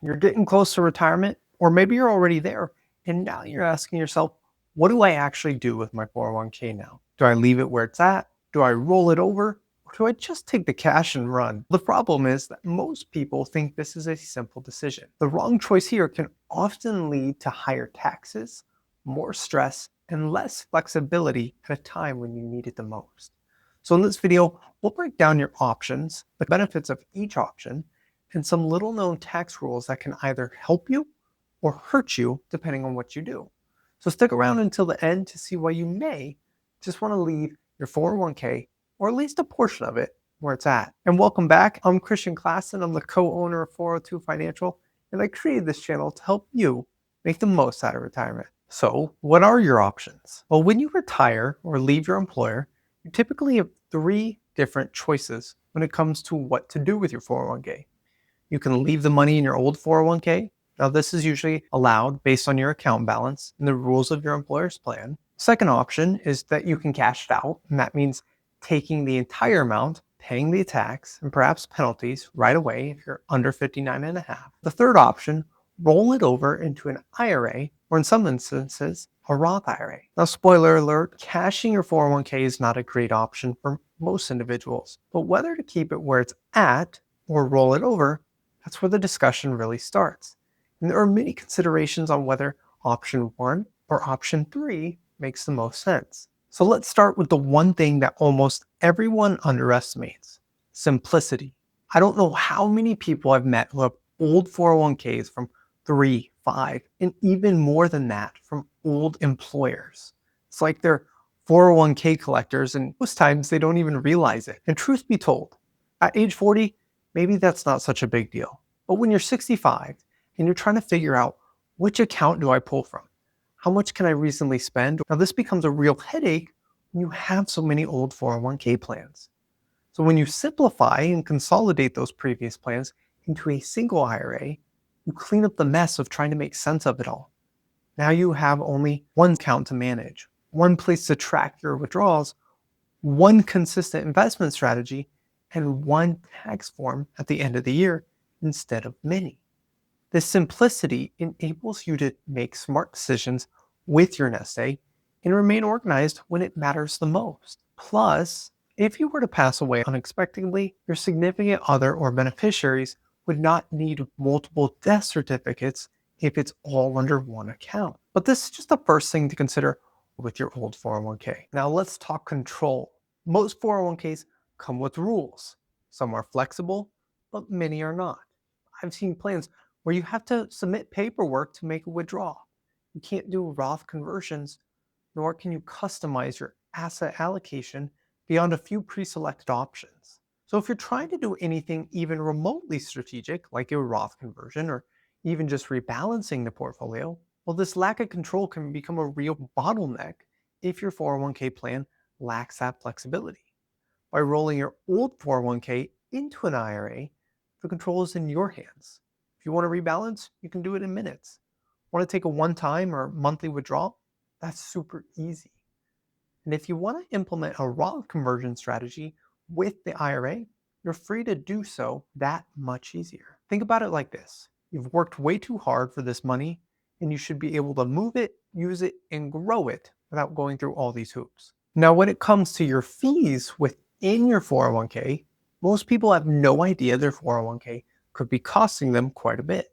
You're getting close to retirement, or maybe you're already there, and now you're asking yourself, what do I actually do with my 401k now? Do I leave it where it's at? Do I roll it over? Or do I just take the cash and run? The problem is that most people think this is a simple decision. The wrong choice here can often lead to higher taxes, more stress, and less flexibility at a time when you need it the most. So in this video, we'll break down your options, the benefits of each option, and some little known tax rules that can either help you or hurt you depending on what you do. So stick around until the end to see why you may just want to leave your 401k, or at least a portion of it, where it's at. And welcome back. I'm Christian Klassen. I'm the co-owner of 402 Financial, and I created this channel to help you make the most out of retirement. So what are your options? Well, when you retire or leave your employer, you typically have three different choices when it comes to what to do with your 401k. You can leave the money in your old 401k. Now, this is usually allowed based on your account balance and the rules of your employer's plan. Second option is that you can cash it out, and that means taking the entire amount, paying the tax and perhaps penalties right away if you're under 59 and a half. The third option, roll it over into an IRA, or in some instances, a Roth IRA. Now, spoiler alert, cashing your 401k is not a great option for most individuals, but whether to keep it where it's at or roll it over, that's where the discussion really starts. And there are many considerations on whether option 1 or option 3 makes the most sense. So let's start with the one thing that almost everyone underestimates: simplicity. I don't know how many people I've met who have old 401ks from 3, 5, and even more than that from old employers. It's like they're 401k collectors, and most times they don't even realize it. And truth be told, at age 40, maybe that's not such a big deal. But when you're 65 and you're trying to figure out, which account do I pull from? How much can I reasonably spend? Now, this becomes a real headache when you have so many old 401k plans. So when you simplify and consolidate those previous plans into a single IRA, you clean up the mess of trying to make sense of it all. Now you have only one account to manage, one place to track your withdrawals, one consistent investment strategy, and one tax form at the end of the year instead of many. This simplicity enables you to make smart decisions with your nest egg and remain organized when it matters the most. Plus, if you were to pass away unexpectedly, your significant other or beneficiaries would not need multiple death certificates if it's all under one account. But this is just the first thing to consider with your old 401k. Now let's talk control. Most 401ks come with rules. Some are flexible, but many are not. I've seen plans where you have to submit paperwork to make a withdrawal. You can't do Roth conversions, nor can you customize your asset allocation beyond a few pre-selected options. So if you're trying to do anything even remotely strategic, like a Roth conversion or even just rebalancing the portfolio, well, this lack of control can become a real bottleneck if your 401k plan lacks that flexibility. By rolling your old 401k into an IRA, the control is in your hands. If you want to rebalance, you can do it in minutes. Want to take a one-time or monthly withdrawal? That's super easy. And if you want to implement a Roth conversion strategy with the IRA, you're free to do so that much easier. Think about it like this. You've worked way too hard for this money, and you should be able to move it, use it, and grow it without going through all these hoops. Now, when it comes to your fees within your 401k, most people have no idea their 401k could be costing them quite a bit.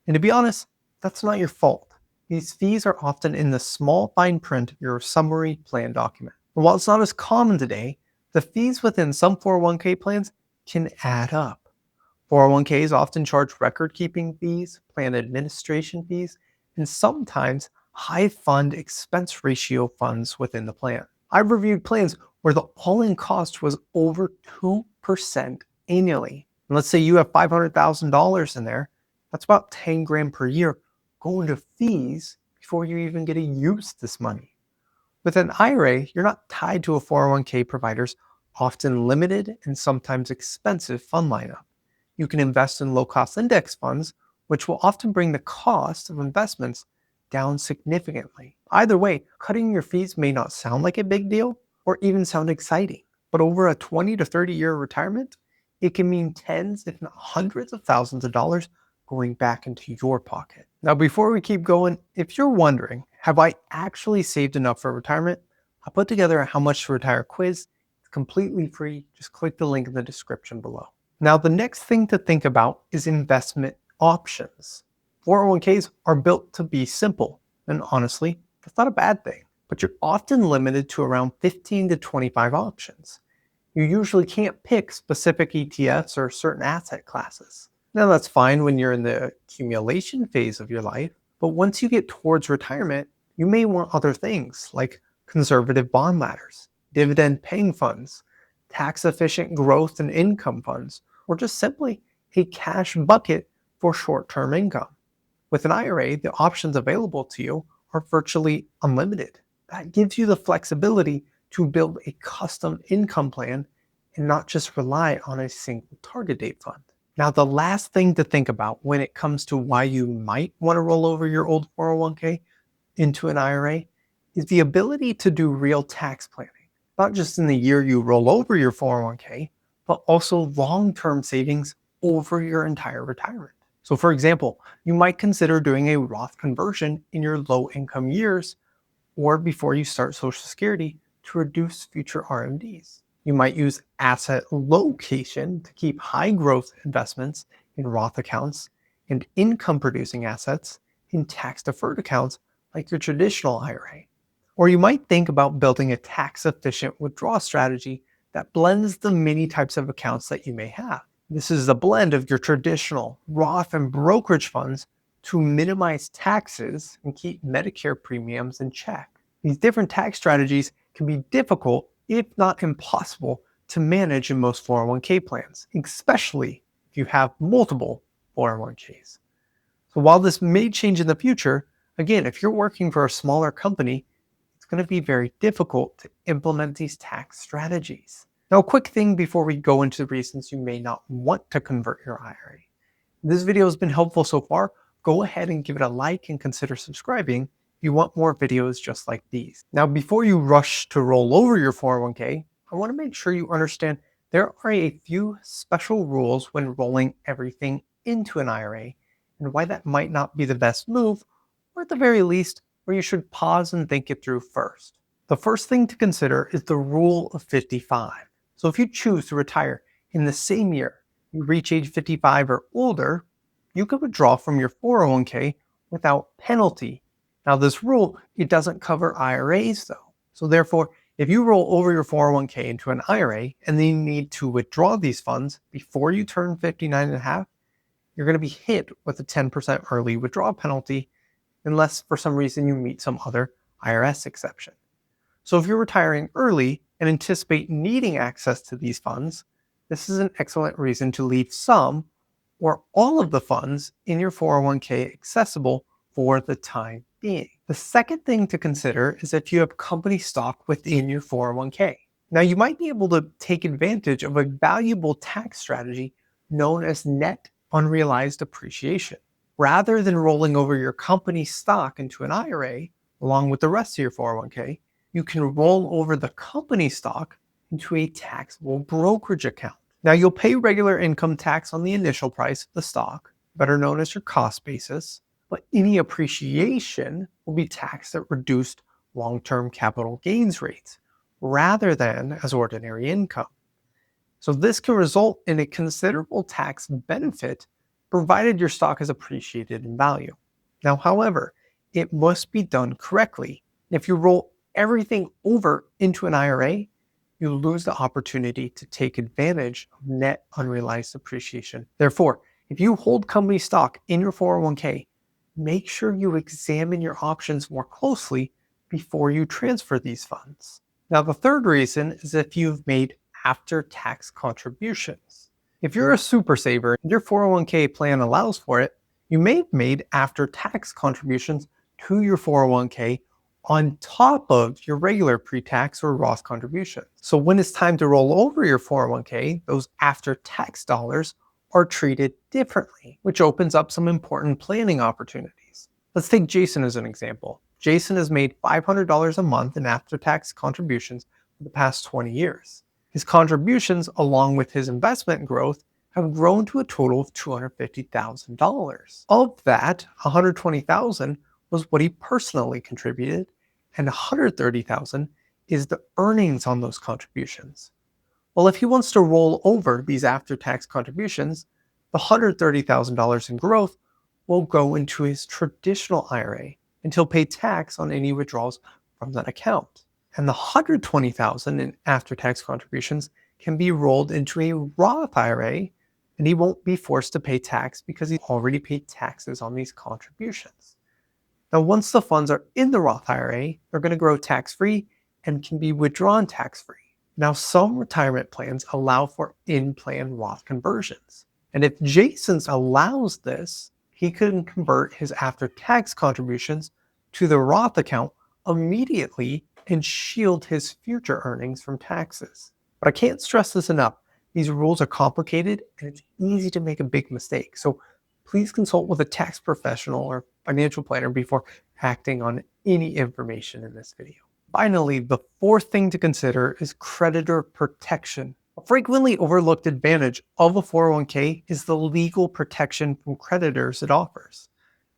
And to be honest, that's not your fault. These fees are often in the small fine print of your summary plan document. And while it's not as common today, the fees within some 401k plans can add up. 401ks often charge record-keeping fees, plan administration fees, and sometimes high fund expense ratio funds within the plan. I've reviewed plans where the all-in cost was over 2% annually. And let's say you have $500,000 in there, that's about 10 grand per year going to fees before you even get to use this money. With an IRA, you're not tied to a 401k provider's often limited and sometimes expensive fund lineup. You can invest in low-cost index funds, which will often bring the cost of investments down significantly. Either way, cutting your fees may not sound like a big deal or even sound exciting, but over a 20 to 30 year retirement, it can mean tens, if not hundreds of thousands of dollars going back into your pocket. Now, before we keep going, if you're wondering, have I actually saved enough for retirement? I put together a How Much to Retire quiz. It's completely free. Just click the link in the description below. Now, the next thing to think about is investment options. 401ks are built to be simple, and honestly, that's not a bad thing, but you're often limited to around 15 to 25 options. You usually can't pick specific ETFs or certain asset classes. Now, that's fine when you're in the accumulation phase of your life, but once you get towards retirement, you may want other things like conservative bond ladders, dividend paying funds, tax efficient growth and income funds, or just simply a cash bucket for short-term income. With an IRA, the options available to you are virtually unlimited. That gives you the flexibility to build a custom income plan and not just rely on a single target date fund. Now, the last thing to think about when it comes to why you might want to roll over your old 401k into an IRA is the ability to do real tax planning, not just in the year you roll over your 401k, but also long-term savings over your entire retirement. So for example, you might consider doing a Roth conversion in your low-income years or before you start Social Security to reduce future RMDs. You might use asset location to keep high growth investments in Roth accounts and income producing assets in tax deferred accounts like your traditional IRA. Or you might think about building a tax efficient withdrawal strategy that blends the many types of accounts that you may have. This is a blend of your traditional Roth and brokerage funds to minimize taxes and keep Medicare premiums in check. These different tax strategies can be difficult, if not impossible, to manage in most 401k plans, especially if you have multiple 401ks. So while this may change in the future, again, if you're working for a smaller company, it's going to be very difficult to implement these tax strategies. Now, a quick thing before we go into the reasons you may not want to convert your IRA. If this video has been helpful so far, go ahead and give it a like and consider subscribing if you want more videos just like these. Now, before you rush to roll over your 401k, I want to make sure you understand there are a few special rules when rolling everything into an IRA and why that might not be the best move, or at the very least, where you should pause and think it through first. The first thing to consider is the rule of 55. So if you choose to retire in the same year you reach age 55 or older, you can withdraw from your 401k without penalty. Now this rule, it doesn't cover IRAs though. So therefore, if you roll over your 401k into an IRA and then you need to withdraw these funds before you turn 59 and a half, you're going to be hit with a 10% early withdrawal penalty unless for some reason you meet some other IRS exception. So if you're retiring early and anticipate needing access to these funds, this is an excellent reason to leave some or all of the funds in your 401k accessible for the time being. The second thing to consider is if you have company stock within your 401k. Now, you might be able to take advantage of a valuable tax strategy known as net unrealized appreciation. Rather than rolling over your company stock into an IRA along with the rest of your 401k, you can roll over the company stock into a taxable brokerage account. Now, you'll pay regular income tax on the initial price of the stock, better known as your cost basis, but any appreciation will be taxed at reduced long-term capital gains rates rather than as ordinary income. So this can result in a considerable tax benefit provided your stock is appreciated in value. Now, however, it must be done correctly. If you roll everything over into an IRA, you lose the opportunity to take advantage of net unrealized appreciation. Therefore, if you hold company stock in your 401k, make sure you examine your options more closely before you transfer these funds. Now, the third reason is if you've made after-tax contributions. If you're a super saver and your 401k plan allows for it, you may have made after-tax contributions to your 401k on top of your regular pre-tax or Roth contributions. So when it's time to roll over your 401k, those after-tax dollars are treated differently, which opens up some important planning opportunities. Let's take Jason as an example. Jason has made $500 a month in after-tax contributions for the past 20 years. His contributions, along with his investment growth, have grown to a total of $250,000. Of that, $120,000 was what he personally contributed, and $130,000 is the earnings on those contributions. Well, if he wants to roll over these after-tax contributions, the $130,000 in growth will go into his traditional IRA and he'll pay tax on any withdrawals from that account. And the $120,000 in after-tax contributions can be rolled into a Roth IRA, and he won't be forced to pay tax because he's already paid taxes on these contributions. Now, once the funds are in the Roth IRA, they're going to grow tax-free and can be withdrawn tax-free. Now, some retirement plans allow for in-plan Roth conversions. And if Jason's allows this, he can convert his after-tax contributions to the Roth account immediately and shield his future earnings from taxes. But I can't stress this enough. These rules are complicated and it's easy to make a big mistake. So please consult with a tax professional or financial planner before acting on any information in this video. Finally, the fourth thing to consider is creditor protection. A frequently overlooked advantage of a 401k is the legal protection from creditors it offers.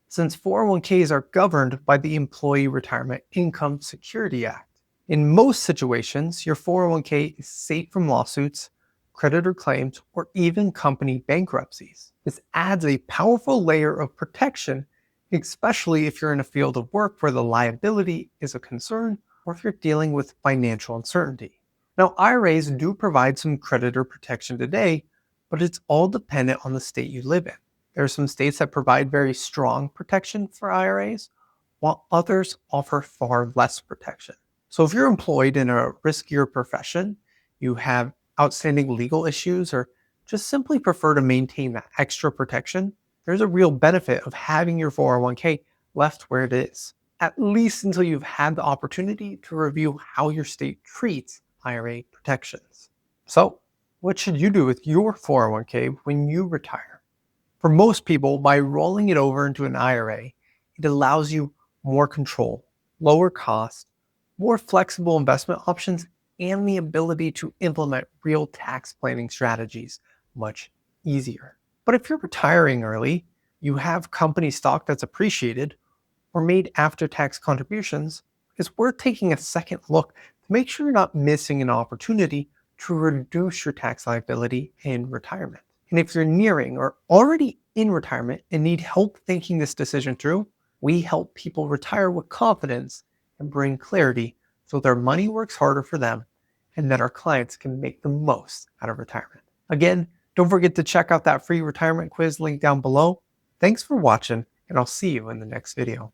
Since 401ks are governed by the Employee Retirement Income Security Act. In most situations, your 401k is safe from lawsuits, creditor claims, or even company bankruptcies. This adds a powerful layer of protection, especially if you're in a field of work where the liability is a concern or if you're dealing with financial uncertainty. Now, IRAs do provide some creditor protection today, but it's all dependent on the state you live in. There are some states that provide very strong protection for IRAs, while others offer far less protection. So if you're employed in a riskier profession, you have outstanding legal issues, or just simply prefer to maintain that extra protection, there's a real benefit of having your 401k left where it is, at least until you've had the opportunity to review how your state treats IRA protections. So, what should you do with your 401k when you retire? For most people, by rolling it over into an IRA, it allows you more control, lower cost, more flexible investment options, and the ability to implement real tax planning strategies much easier. But if you're retiring early, you have company stock that's appreciated, or made after-tax contributions, it's worth taking a second look to make sure you're not missing an opportunity to reduce your tax liability in retirement. And if you're nearing or already in retirement and need help thinking this decision through, we help people retire with confidence and bring clarity so their money works harder for them and that our clients can make the most out of retirement. Again, don't forget to check out that free retirement quiz link down below. Thanks for watching, and I'll see you in the next video.